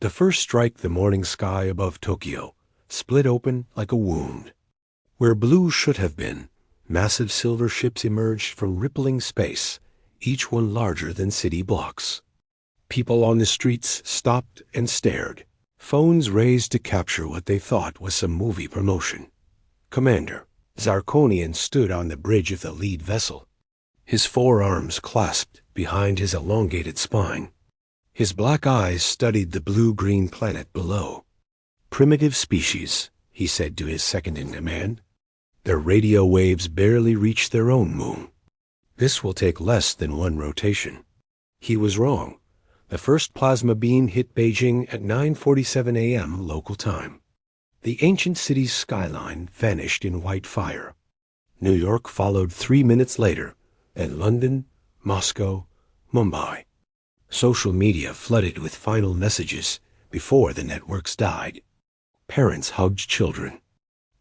The first strike, the morning sky above Tokyo split open like a wound. Where blue should have been, massive silver ships emerged from rippling space, each one larger than city blocks. People on the streets stopped and stared, phones raised to capture what they thought was some movie promotion. Commander Zarkonian stood on the bridge of the lead vessel, his forearms clasped behind his elongated spine. His black eyes studied the blue-green planet below. "Primitive species," he said to his second-in-command. "Their radio waves barely reach their own moon. This will take less than one rotation." He was wrong. The first plasma beam hit Beijing at 9:47 a.m. local time. The ancient city's skyline vanished in white fire. New York followed 3 minutes later, and London, Moscow, Mumbai. Social media flooded with final messages before the networks died. Parents hugged children.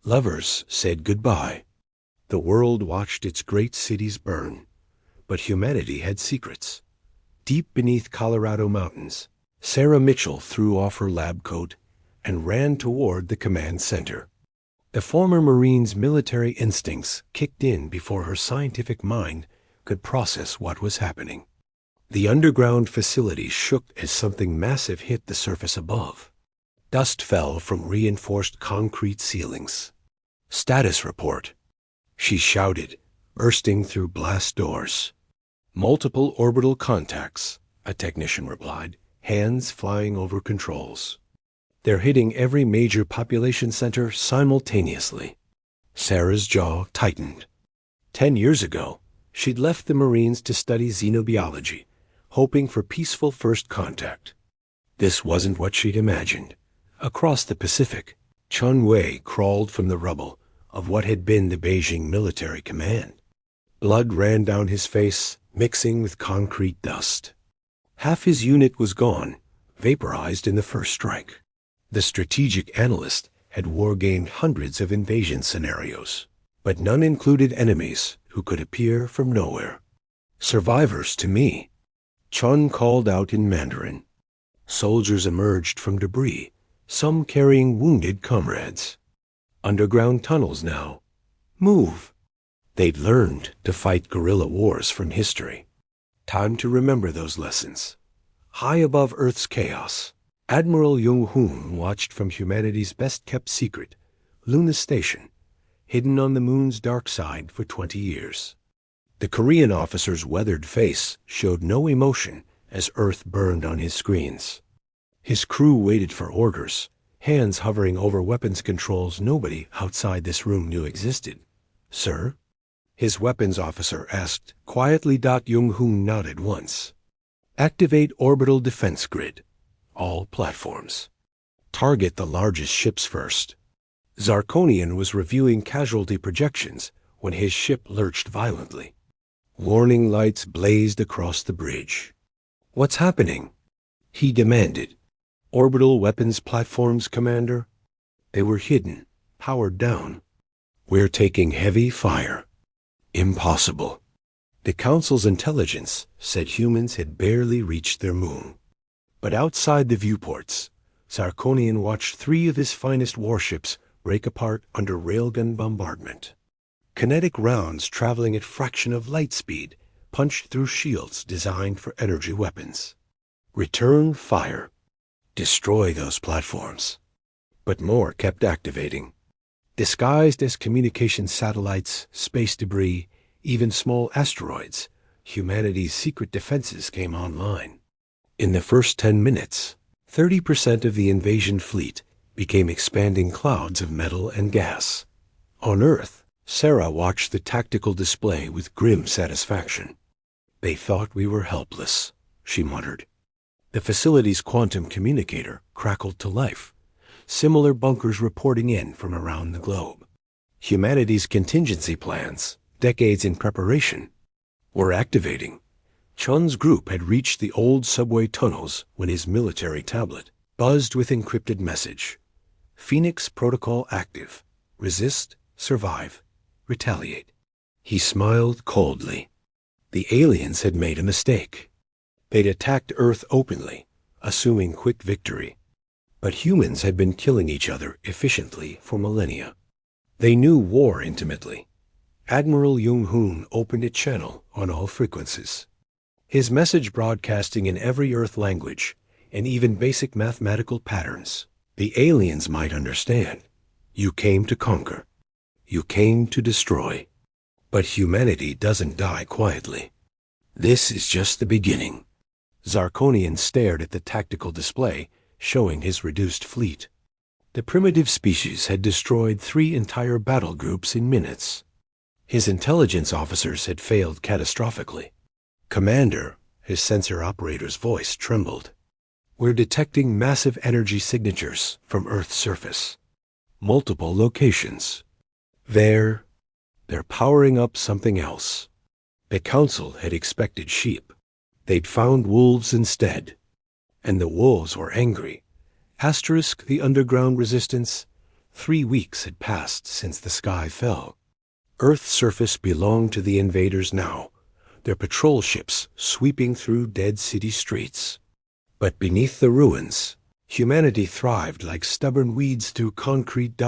Lovers said goodbye. The world watched its great cities burn. But humanity had secrets. Deep beneath Colorado mountains, Sarah Mitchell threw off her lab coat and ran toward the command center. The former Marine's military instincts kicked in before her scientific mind could process what was happening. The underground facility shook as something massive hit the surface above. Dust fell from reinforced concrete ceilings. "Status report," she shouted, bursting through blast doors. "Multiple orbital contacts," a technician replied, hands flying over controls. "They're hitting every major population center simultaneously." Sarah's jaw tightened. 10 years ago, she'd left the Marines to study xenobiology, hoping for peaceful first contact. This wasn't what she'd imagined. Across the Pacific, Chun Wei crawled from the rubble of what had been the Beijing military command. Blood ran down his face, mixing with concrete dust. Half his unit was gone, vaporized in the first strike. The strategic analyst had wargamed hundreds of invasion scenarios, but none included enemies who could appear from nowhere. "Survivors to me," Chun called out in Mandarin. Soldiers emerged from debris, some carrying wounded comrades. Underground tunnels now. Move. They'd learned to fight guerrilla wars from history. Time to remember those lessons. High above Earth's chaos, Admiral Jung-hoon watched from humanity's best-kept secret, Luna Station, hidden on the moon's dark side for 20 years. The Korean officer's weathered face showed no emotion as Earth burned on his screens. His crew waited for orders, hands hovering over weapons controls nobody outside this room knew existed. "Sir?" his weapons officer asked quietly. Jung-hoon nodded once. "Activate orbital defense grid. All platforms. Target the largest ships first." Zarkonian was reviewing casualty projections when his ship lurched violently. Warning lights blazed across the bridge. "What's happening?" he demanded. "Orbital weapons platforms, Commander." They were hidden, powered down. "We're taking heavy fire." "Impossible." The Council's intelligence said humans had barely reached their moon. But outside the viewports, Zarkonian watched 3 of his finest warships break apart under railgun bombardment. Kinetic rounds traveling at fraction of light speed punched through shields designed for energy weapons. Return fire. Destroy those platforms. But more kept activating. Disguised as communication satellites, space debris, even small asteroids, humanity's secret defenses came online. In the first 10 minutes, 30% of the invasion fleet became expanding clouds of metal and gas. On Earth, Sarah watched the tactical display with grim satisfaction. "They thought we were helpless," she muttered. The facility's quantum communicator crackled to life, similar bunkers reporting in from around the globe. Humanity's contingency plans, decades in preparation, were activating. Chun's group had reached the old subway tunnels when his military tablet buzzed with encrypted message. "Phoenix protocol active. Resist, survive, retaliate." He smiled coldly. The aliens had made a mistake. They'd attacked Earth openly, assuming quick victory. But humans had been killing each other efficiently for millennia. They knew war intimately. Admiral Jung-hoon opened a channel on all frequencies. His message broadcasting in every Earth language and even basic mathematical patterns. The aliens might understand. You came to conquer. You came to destroy. But humanity doesn't die quietly. This is just the beginning. Zarkonian stared at the tactical display, showing his reduced fleet. The primitive species had destroyed 3 entire battle groups in minutes. His intelligence officers had failed catastrophically. Commander, his sensor operator's voice trembled. We're detecting massive energy signatures from Earth's surface. Multiple locations. They're powering up something else. The Council had expected sheep. They'd found wolves instead. And the wolves were angry. Asterisk the underground resistance. 3 weeks had passed since the sky fell. Earth's surface belonged to the invaders now, their patrol ships sweeping through dead city streets. But beneath the ruins, humanity thrived like stubborn weeds through concrete.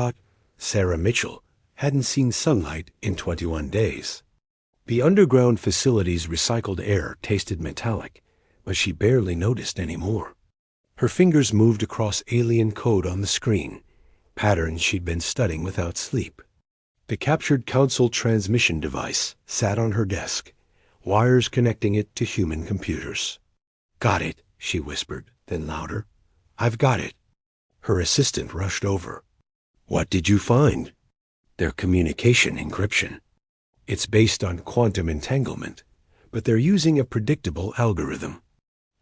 Sarah Mitchell hadn't seen sunlight in 21 days. The underground facility's recycled air tasted metallic, but she barely noticed anymore. Her fingers moved across alien code on the screen, patterns she'd been studying without sleep. The captured Council transmission device sat on her desk, wires connecting it to human computers. Got it, she whispered, then louder. I've got it. Her assistant rushed over. What did you find? Their communication encryption. It's based on quantum entanglement, but they're using a predictable algorithm.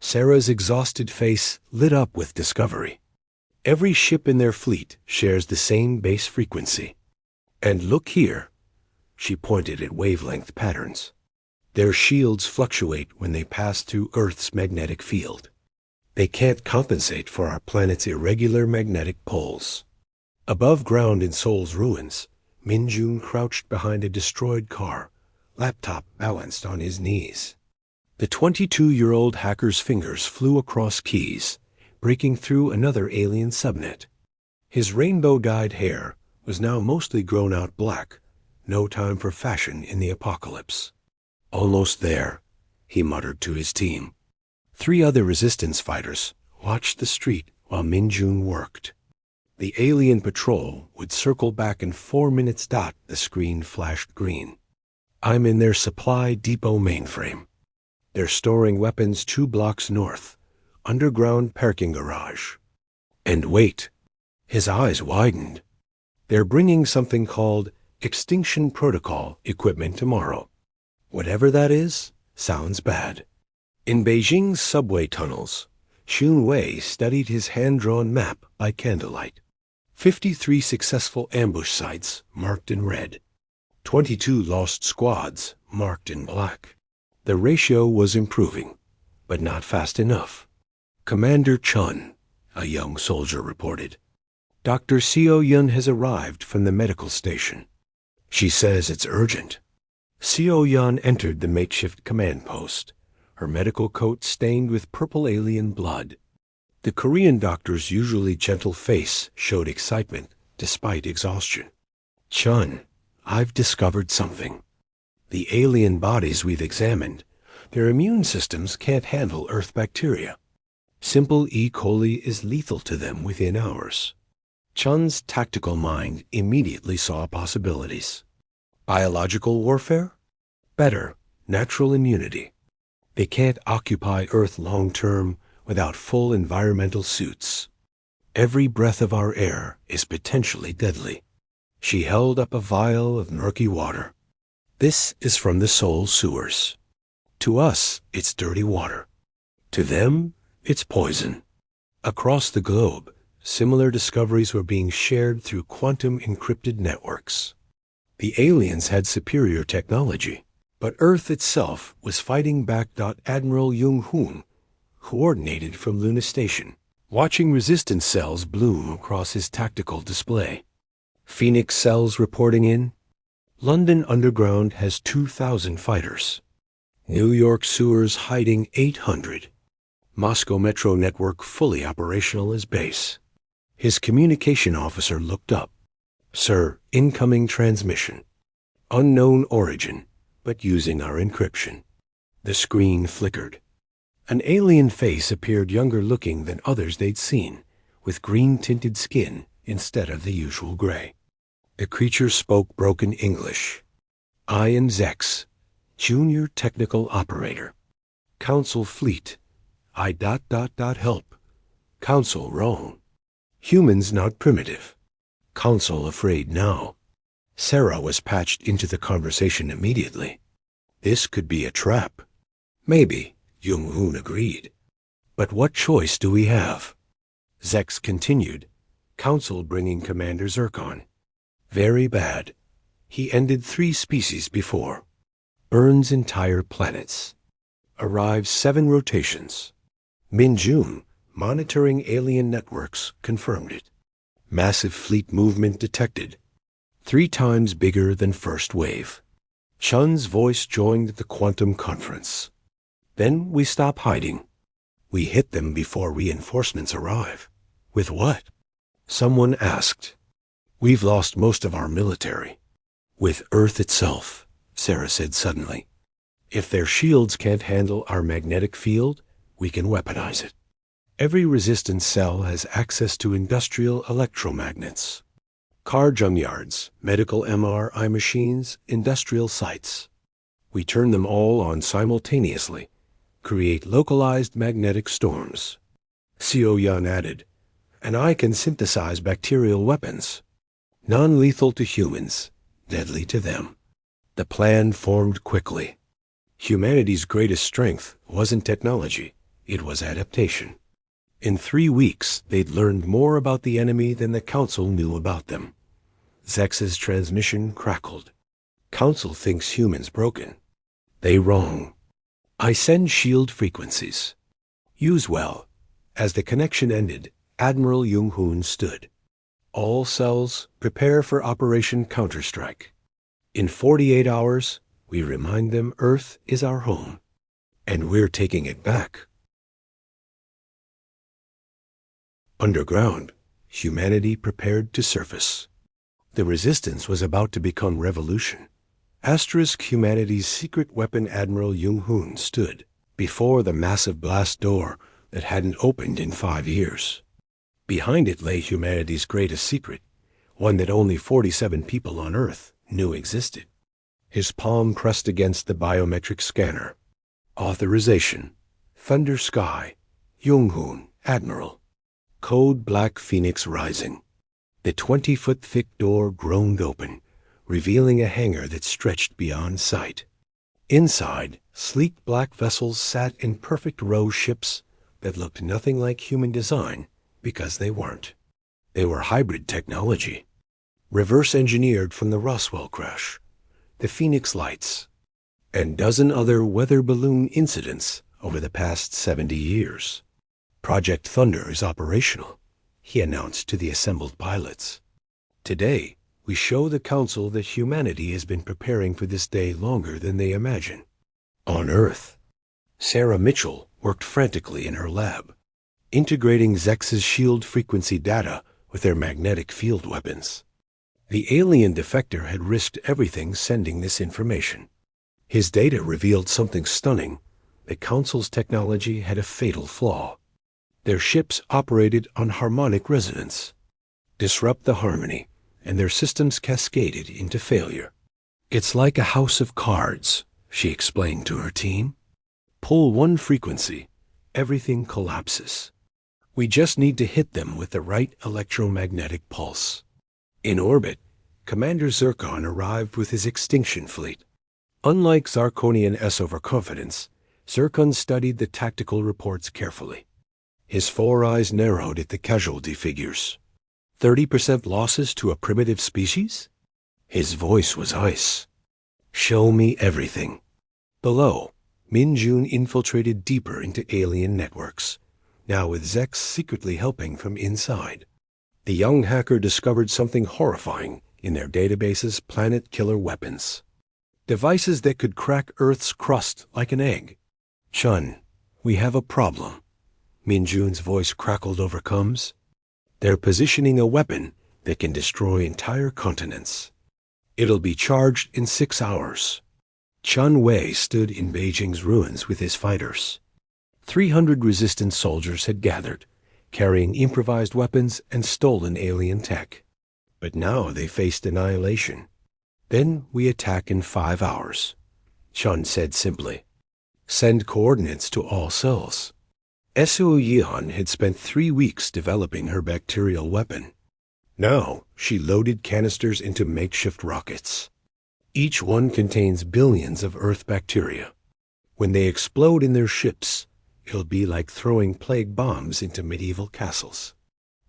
Sarah's exhausted face lit up with discovery. Every ship in their fleet shares the same base frequency. And look here. She pointed at wavelength patterns. Their shields fluctuate when they pass through Earth's magnetic field. They can't compensate for our planet's irregular magnetic poles. Above ground in Seoul's ruins, Min-jun crouched behind a destroyed car, laptop balanced on his knees. The 22-year-old hacker's fingers flew across keys, breaking through another alien subnet. His rainbow-dyed hair was now mostly grown out black, no time for fashion in the apocalypse. Almost there, he muttered to his team. 3 other resistance fighters watched the street while Min-jun worked. The alien patrol would circle back in 4 minutes. The screen flashed green. I'm in their supply depot mainframe. They're storing weapons 2 blocks north, underground parking garage. And wait. His eyes widened. They're bringing something called Extinction Protocol equipment tomorrow. Whatever that is, sounds bad. In Beijing's subway tunnels, Xun Wei studied his hand-drawn map by candlelight. 53 successful ambush sites marked in red. 22 lost squads marked in black. The ratio was improving, but not fast enough. Commander Chun, a young soldier, reported. Dr. Seo-yun has arrived from the medical station. She says it's urgent. Seo-yun entered the makeshift command post, her medical coat stained with purple alien blood. The Korean doctor's usually gentle face showed excitement despite exhaustion. Chun, I've discovered something. The alien bodies we've examined, their immune systems can't handle Earth bacteria. Simple E. coli is lethal to them within hours. Chun's tactical mind immediately saw possibilities. Biological warfare? Better, natural immunity. They can't occupy Earth long-term without full environmental suits. Every breath of our air is potentially deadly. She held up a vial of murky water. This is from the Seoul sewers. To us, it's dirty water. To them, it's poison. Across the globe, similar discoveries were being shared through quantum-encrypted networks. The aliens had superior technology, but Earth itself was fighting back. Admiral Jung-hoon coordinated from Luna Station, watching resistance cells bloom across his tactical display. Phoenix cells reporting in. London Underground has 2,000 fighters. New York sewers hiding 800. Moscow Metro network fully operational as base. His communication officer looked up. "Sir, incoming transmission. Unknown origin, but using our encryption." The screen flickered. An alien face appeared younger looking than others they'd seen, with green-tinted skin instead of the usual gray. The creature spoke broken English. "I am Zex, Junior Technical Operator. Council Fleet. I ... help. Council wrong. Humans not primitive. Council afraid now." Sarah was patched into the conversation immediately. This could be a trap. Maybe, Jung-hoon agreed. But what choice do we have? Zex continued, Council bringing Commander Zircon. Very bad. He ended 3 species before. Burns entire planets. Arrives 7 rotations. Min-jun, monitoring alien networks, confirmed it. Massive fleet movement detected. 3 times bigger than first wave. Chun's voice joined the quantum conference. Then we stop hiding. We hit them before reinforcements arrive. With what? Someone asked. We've lost most of our military. With Earth itself, Sarah said suddenly. If their shields can't handle our magnetic field, we can weaponize it. Every resistance cell has access to industrial electromagnets. Car junkyards, medical MRI machines, industrial sites. We turn them all on simultaneously, create localized magnetic storms. Seo-Yun added, and I can synthesize bacterial weapons. Non-lethal to humans, deadly to them. The plan formed quickly. Humanity's greatest strength wasn't technology, it was adaptation. In 3 weeks, they'd learned more about the enemy than the Council knew about them. Zex's transmission crackled. Council thinks humans broken. They wrong. I send shield frequencies. Use well. As the connection ended, Admiral Jung-hoon stood. All cells, prepare for Operation Counterstrike. In 48 hours, we remind them Earth is our home. And we're taking it back. Underground, humanity prepared to surface. The resistance was about to become revolution. Asterisk humanity's secret weapon Admiral Jung-hoon stood before the massive blast door that hadn't opened in 5 years. Behind it lay humanity's greatest secret, one that only 47 people on Earth knew existed. His palm pressed against the biometric scanner. Authorization. Thunder Sky. Jung-hoon, Admiral. Code Black Phoenix Rising. The 20-foot thick door groaned open, revealing a hangar that stretched beyond sight. Inside, sleek black vessels sat in perfect row ships that looked nothing like human design because they weren't. They were hybrid technology, reverse engineered from the Roswell crash, the Phoenix Lights, and dozen other weather balloon incidents over the past 70 years. Project Thunder is operational, he announced to the assembled pilots. Today, we show the Council that humanity has been preparing for this day longer than they imagine. On Earth, Sarah Mitchell worked frantically in her lab, integrating Zex's shield frequency data with their magnetic field weapons. The alien defector had risked everything sending this information. His data revealed something stunning. The Council's technology had a fatal flaw. Their ships operated on harmonic resonance. Disrupt the harmony, and their systems cascaded into failure. It's like a house of cards, she explained to her team. Pull one frequency, everything collapses. We just need to hit them with the right electromagnetic pulse. In orbit, Commander Zircon arrived with his extinction fleet. Unlike Zarkonian S overconfidence, Zircon studied the tactical reports carefully. His 4 eyes narrowed at the casualty figures. 30% losses to a primitive species? His voice was ice. Show me everything. Below, Min-jun infiltrated deeper into alien networks, now with Zex secretly helping from inside. The young hacker discovered something horrifying in their database's planet-killer weapons. Devices that could crack Earth's crust like an egg. Chun, we have a problem. Min-jun's voice crackled over comms. They're positioning a weapon that can destroy entire continents. It'll be charged in 6 hours. Chen Wei stood in Beijing's ruins with his fighters. 300 resistance soldiers had gathered, carrying improvised weapons and stolen alien tech. But now they faced annihilation. Then we attack in 5 hours, Chen said simply. Send coordinates to all cells. Su Yihan had spent 3 weeks developing her bacterial weapon. Now she loaded canisters into makeshift rockets. Each one contains billions of Earth bacteria. When they explode in their ships, it'll be like throwing plague bombs into medieval castles.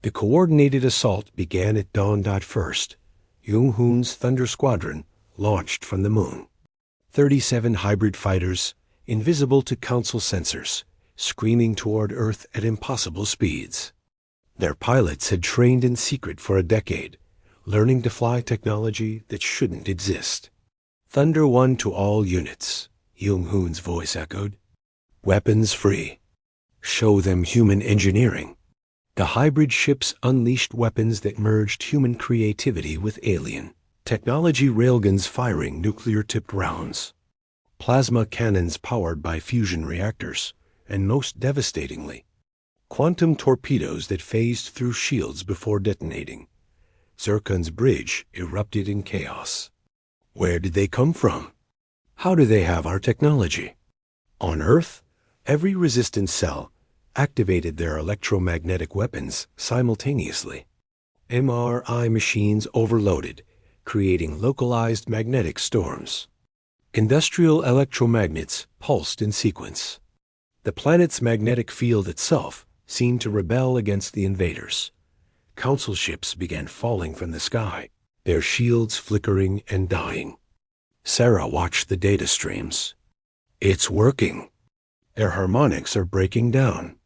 The coordinated assault began at dawn. First, Jung Hoon's Thunder Squadron launched from the moon. 37 hybrid fighters, invisible to Council sensors, screaming toward Earth at impossible speeds. Their pilots had trained in secret for a decade, learning to fly technology that shouldn't exist. Thunder 1 to all units, Jung Hoon's voice echoed. Weapons free. Show them human engineering. The hybrid ships unleashed weapons that merged human creativity with alien technology, railguns firing nuclear-tipped rounds, plasma cannons powered by fusion reactors, and most devastatingly, quantum torpedoes that phased through shields before detonating. Zircon's bridge erupted in chaos. Where did they come from? How do they have our technology? On Earth, every resistance cell activated their electromagnetic weapons simultaneously. MRI machines overloaded, creating localized magnetic storms. Industrial electromagnets pulsed in sequence. The planet's magnetic field itself seemed to rebel against the invaders. Council ships began falling from the sky, their shields flickering and dying. Sarah watched the data streams. It's working. Their harmonics are breaking down.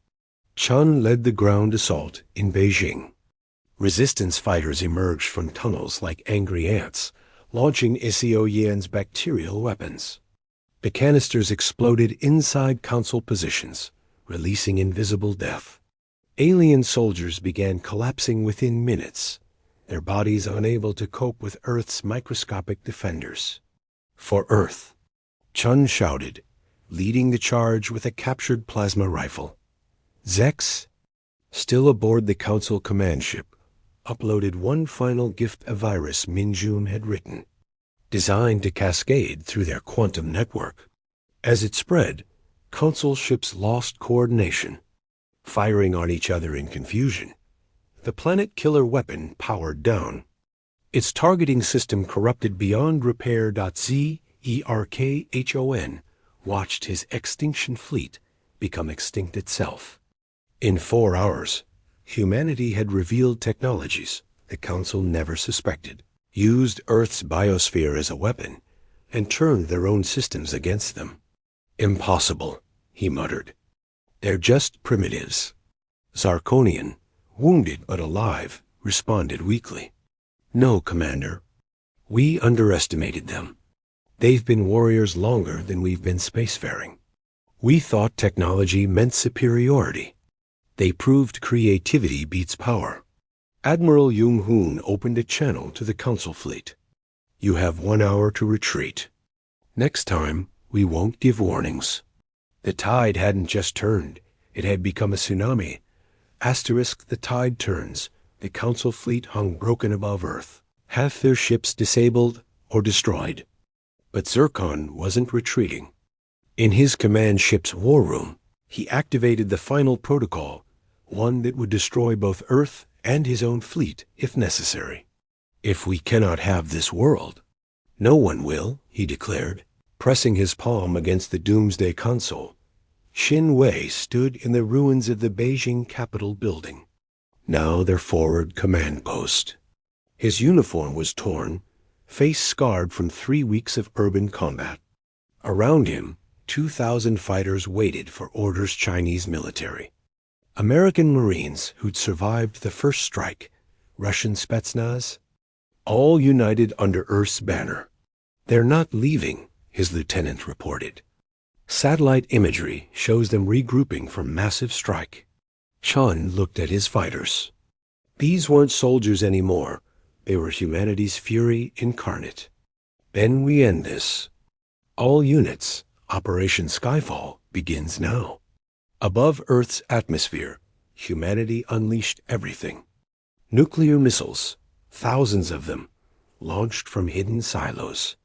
Chen led the ground assault in Beijing. Resistance fighters emerged from tunnels like angry ants, launching Su Yian's bacterial weapons. The canisters exploded inside Council positions, releasing invisible death. Alien soldiers began collapsing within minutes, their bodies unable to cope with Earth's microscopic defenders. For Earth, Chen shouted, leading the charge with a captured plasma rifle. Zex, still aboard the Council command ship, uploaded one final gift, a virus Minjun had written, designed to cascade through their quantum network. As it spread, Council ships lost coordination, firing on each other in confusion. The planet killer weapon powered down. Its targeting system corrupted beyond repair. Zerkhon watched his extinction fleet become extinct itself. In 4 hours, humanity had revealed technologies the Council never suspected, used Earth's biosphere as a weapon, and turned their own systems against them. Impossible, he muttered. They're just primitives. Zerkhonian, wounded but alive, responded weakly. No, Commander. We underestimated them. They've been warriors longer than we've been spacefaring. We thought technology meant superiority. They proved creativity beats power. Admiral Jung Hoon opened a channel to the Council fleet. You have 1 hour to retreat. Next time, we won't give warnings. The tide hadn't just turned. It had become a tsunami. The tide turns. The Council fleet hung broken above Earth, half their ships disabled or destroyed. But Zerkhon wasn't retreating. In his command ship's war room, he activated the final protocol, one that would destroy both Earth and his own fleet if necessary. If we cannot have this world, no one will, he declared, pressing his palm against the doomsday console. Xin Wei stood in the ruins of the Beijing Capitol building, now their forward command post. His uniform was torn, face scarred from 3 weeks of urban combat. Around him, 2,000 fighters waited for orders. Chinese military, American Marines who'd survived the first strike, Russian Spetsnaz, all united under Earth's banner. They're not leaving, his lieutenant reported. Satellite imagery shows them regrouping for massive strike. Chen looked at his fighters. These weren't soldiers anymore. They were humanity's fury incarnate. Then we end this. All units, Operation Skyfall begins now. Above Earth's atmosphere, humanity unleashed everything. Nuclear missiles, thousands of them, launched from hidden silos.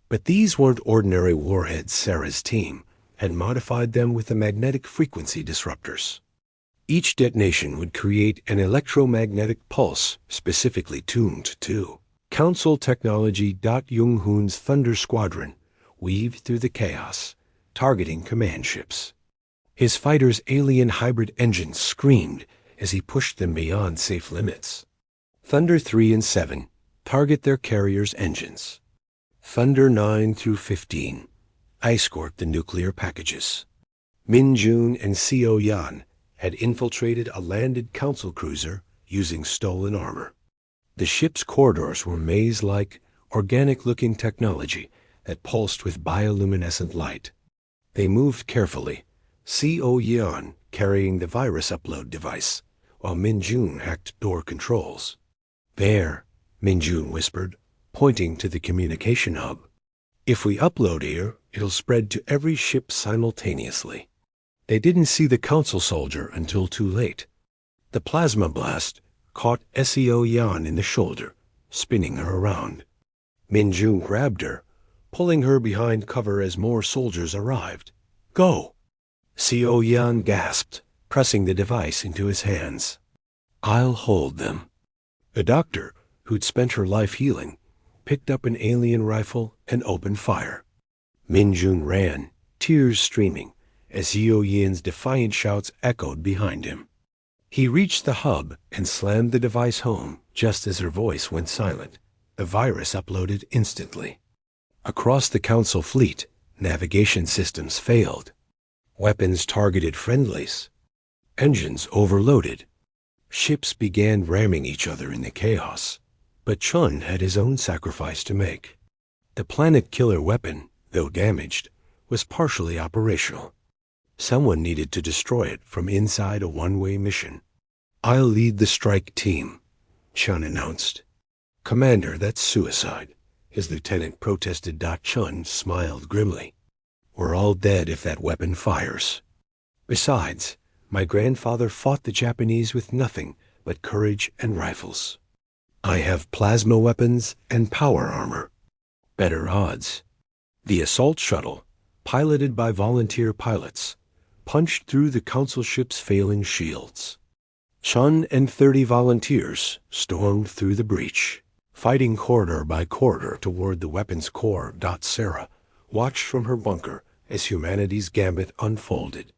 But these weren't ordinary warheads. Sarah's team had modified them with the magnetic frequency disruptors. Each detonation would create an electromagnetic pulse specifically tuned to Council technology. Jung-hoon's Thunder Squadron weaved through the chaos, targeting command ships. His fighters' alien hybrid engines screamed as he pushed them beyond safe limits. Thunder 3 and 7 target their carriers' engines. Thunder 9 through 15 escort the nuclear packages. Min-jun and Seo-yan had infiltrated a landed council cruiser using stolen armor. The ship's corridors were maze-like, organic-looking technology that pulsed with bioluminescent light. They moved carefully, Seo-yan carrying the virus upload device, while Min-jun hacked door controls. "There," Min-jun whispered, pointing to the communication hub. "If we upload here, it'll spread to every ship simultaneously." They didn't see the council soldier until too late. The plasma blast caught Seo-yan in the shoulder, spinning her around. Min-jun grabbed her, pulling her behind cover as more soldiers arrived. "Go!" Seo-yan gasped, pressing the device into his hands. "I'll hold them." The doctor, who'd spent her life healing, picked up an alien rifle and opened fire. Min-jun ran, tears streaming, as Seo-yan's defiant shouts echoed behind him. He reached the hub and slammed the device home just as her voice went silent. The virus uploaded instantly. Across the council fleet, navigation systems failed. Weapons targeted friendlies. Engines overloaded. Ships began ramming each other in the chaos. But Chun had his own sacrifice to make. The planet killer weapon, though damaged, was partially operational. Someone needed to destroy it from inside a one-way mission. "I'll lead the strike team," Chun announced. "Commander, that's suicide," his lieutenant protested. Chun smiled grimly. "We're all dead if that weapon fires. Besides, my grandfather fought the Japanese with nothing but courage and rifles. I have plasma weapons and power armor. Better odds." The assault shuttle, piloted by volunteer pilots, punched through the council ship's failing shields. Chun and 30 volunteers stormed through the breach, fighting corridor by corridor toward the weapons core. Sarah watched from her bunker as humanity's gambit unfolded.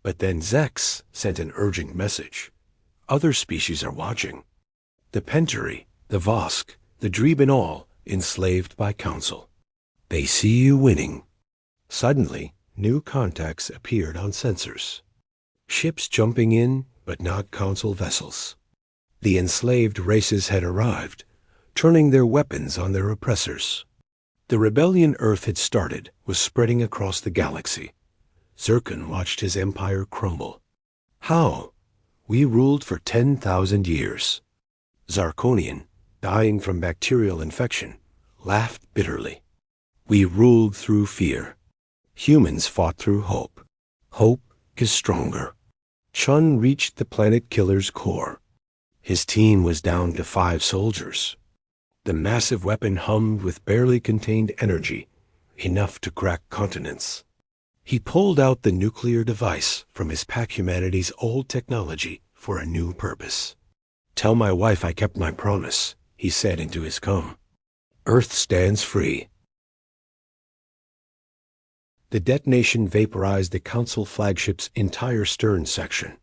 But then Zex sent an urgent message. "Other species are watching. The Pentary, the Vosk, the Drebenall, enslaved by Council. They see you winning." Suddenly, new contacts appeared on sensors. Ships jumping in, but not Council vessels. The enslaved races had arrived, turning their weapons on their oppressors. The rebellion Earth had started was spreading across the galaxy. Zircon watched his empire crumble. "How? We ruled for 10,000 years." Zarkonian, dying from bacterial infection, laughed bitterly. "We ruled through fear. Humans fought through hope. Hope is stronger." Chun reached the planet killer's core. His team was down to 5 soldiers. The massive weapon hummed with barely contained energy, enough to crack continents. He pulled out the nuclear device from his pack, humanity's old technology, for a new purpose. "Tell my wife I kept my promise," he said into his com. "Earth stands free." The detonation vaporized the Council flagship's entire stern section.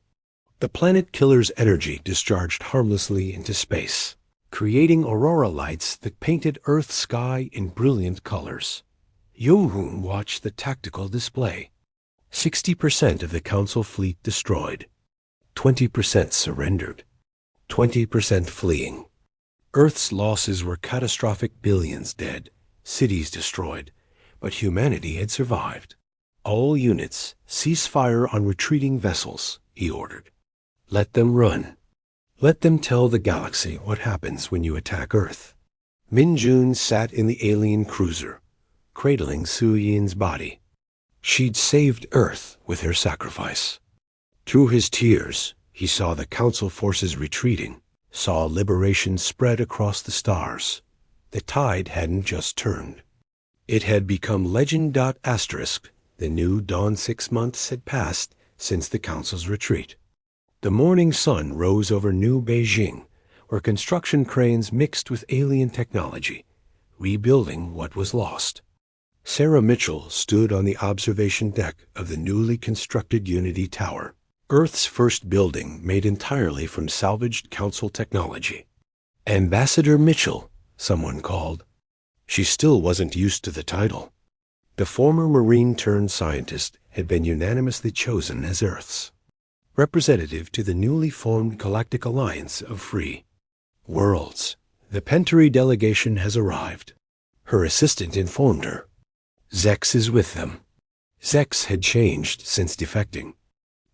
The planet killer's energy discharged harmlessly into space, creating aurora lights that painted Earth's sky in brilliant colors. Jung-hoon watched the tactical display. 60% of the Council fleet destroyed. 20% surrendered. 20% fleeing. Earth's losses were catastrophic: billions dead, cities destroyed. But humanity had survived. "All units, cease fire on retreating vessels," he ordered. "Let them run." Let them tell the galaxy what happens when you attack Earth. Min Jun sat in the alien cruiser, cradling Su Yin's body. She'd saved Earth with her sacrifice. Through his tears, he saw the Council forces retreating, saw liberation spread across the stars. The tide hadn't just turned. It had become legend. Asterisk. The new dawn. 6 months had passed since the Council's retreat. The morning sun rose over New Beijing, where construction cranes mixed with alien technology, rebuilding what was lost. Sarah Mitchell stood on the observation deck of the newly constructed Unity Tower, Earth's first building made entirely from salvaged Council technology. Ambassador Mitchell, someone called. She still wasn't used to the title. The former Marine-turned-scientist had been unanimously chosen as Earth's representative to the newly formed Galactic Alliance of Free Worlds. The Pentary delegation has arrived. Her assistant informed her. Zex is with them. Zex had changed since defecting.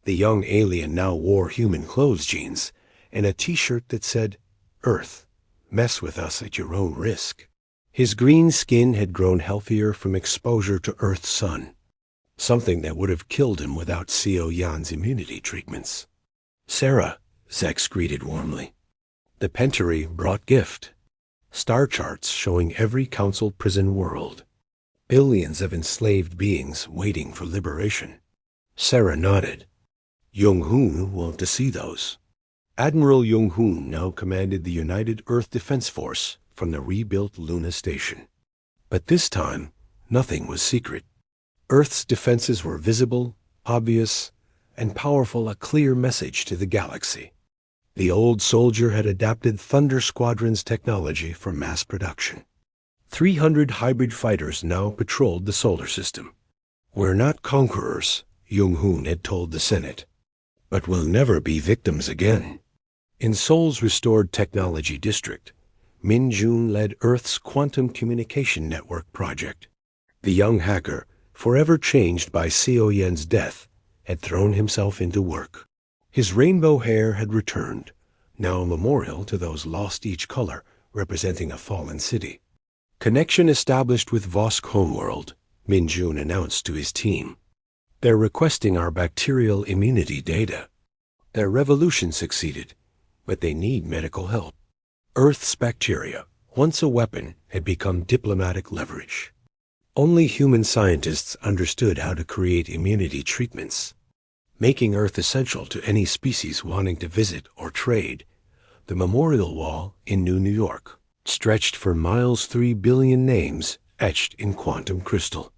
The young alien now wore human clothes jeans and a t-shirt that said, "Earth, mess with us at your own risk." His green skin had grown healthier from exposure to Earth's sun, something that would have killed him without Co Yan's immunity treatments. "Sarah," Zex greeted warmly. The Pentary brought gift. Star charts showing every Council prison world. Billions of enslaved beings waiting for liberation. Sarah nodded. Jung-hoon wanted to see those. Admiral Jung-hoon now commanded the United Earth Defense Force from the rebuilt Luna Station. But this time, nothing was secret. Earth's defenses were visible, obvious, and powerful, a clear message to the galaxy. The old soldier had adapted Thunder Squadron's technology for mass production. 300 hybrid fighters now patrolled the solar system. "We're not conquerors," Jung-hoon had told the Senate, "but we'll never be victims again." In Seoul's restored technology district, Min Jun led Earth's quantum communication network project. The young hacker, forever changed by Co Yen's death, had thrown himself into work. His rainbow hair had returned, now a memorial to those lost, each color representing a fallen city. Connection established with Vosk homeworld, Min Jun announced to his team. "They're requesting our bacterial immunity data. Their revolution succeeded, but they need medical help." Earth's bacteria, once a weapon, had become diplomatic leverage. Only human scientists understood how to create immunity treatments, making Earth essential to any species wanting to visit or trade. The memorial wall in New York stretched for miles, 3 billion names etched in quantum crystal.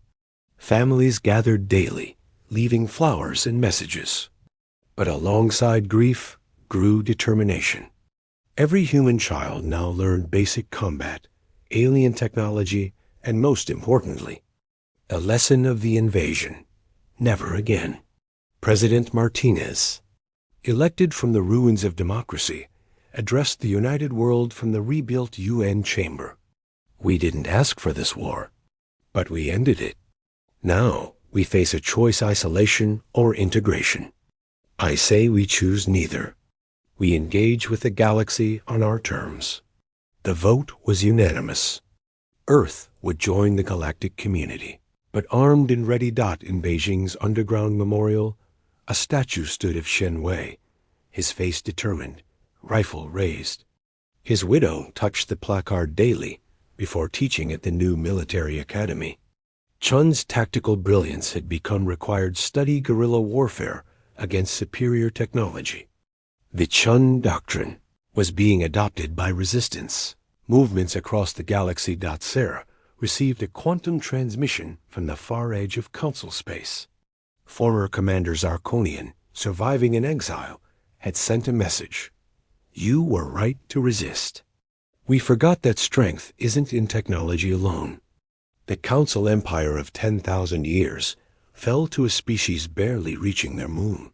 Families gathered daily, leaving flowers and messages. But alongside grief grew determination. Every human child now learned basic combat, alien technology, and most importantly, a lesson of the invasion. Never again. President Martinez, elected from the ruins of democracy, addressed the united world from the rebuilt UN chamber. "We didn't ask for this war, but we ended it. Now we face a choice: isolation or integration. I say we choose neither. We engage with the galaxy on our terms." The vote was unanimous. Earth would join the galactic community. But armed and ready. In Beijing's underground memorial, a statue stood of Shen Wei, his face determined, rifle raised. His widow touched the placard daily before teaching at the new military academy. Chun's tactical brilliance had become required study guerrilla warfare against superior technology. The Chun Doctrine was being adopted by resistance. Movements across the galaxy. Sarah received a quantum transmission from the far edge of Council space. Former Commander Zarkonian, surviving in exile, had sent a message. "You were right to resist. We forgot that strength isn't in technology alone. The Council empire of 10,000 years fell to a species barely reaching their moon.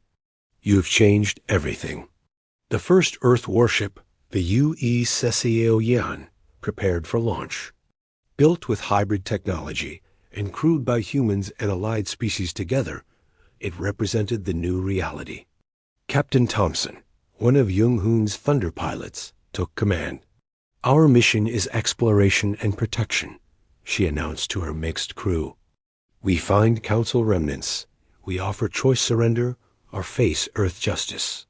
You've changed everything." The first Earth warship, the HFY, prepared for launch. Built with hybrid technology and crewed by humans and allied species together, it represented the new reality. Captain Thompson, one of Jung-hoon's Thunder pilots, took command. "Our mission is exploration and protection," she announced to her mixed crew. "We find Council remnants. We offer choice surrender or face Earth justice."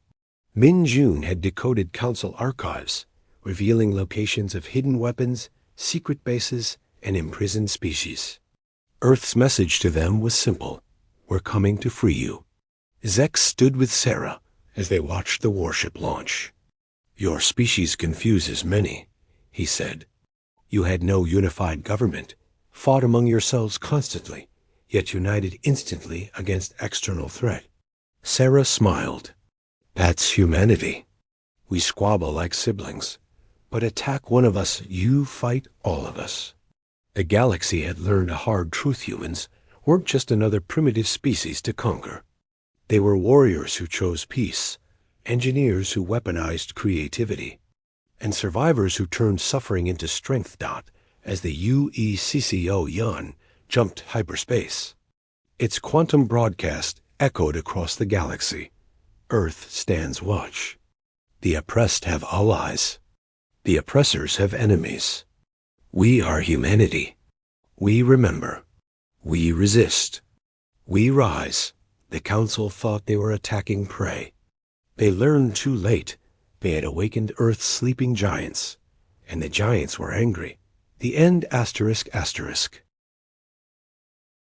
Min Jun had decoded Council archives, revealing locations of hidden weapons, secret bases, and imprisoned species. Earth's message to them was simple: "We're coming to free you." Zek stood with Sarah as they watched the warship launch. "Your species confuses many," he said. "You had no unified government, fought among yourselves constantly, yet united instantly against external threat." Sarah smiled. "That's humanity. We squabble like siblings, but attack one of us, you fight all of us." The galaxy had learned a hard truth: humans weren't just another primitive species to conquer. They were warriors who chose peace, engineers who weaponized creativity, and survivors who turned suffering into strength. As the UECCO Yun jumped hyperspace, its quantum broadcast echoed across the galaxy. "Earth stands watch. The oppressed have allies. The oppressors have enemies. We are humanity. We remember. We resist. We rise." The Council thought they were attacking prey. They learned too late they had awakened Earth's sleeping giants, and the giants were angry. The end ****.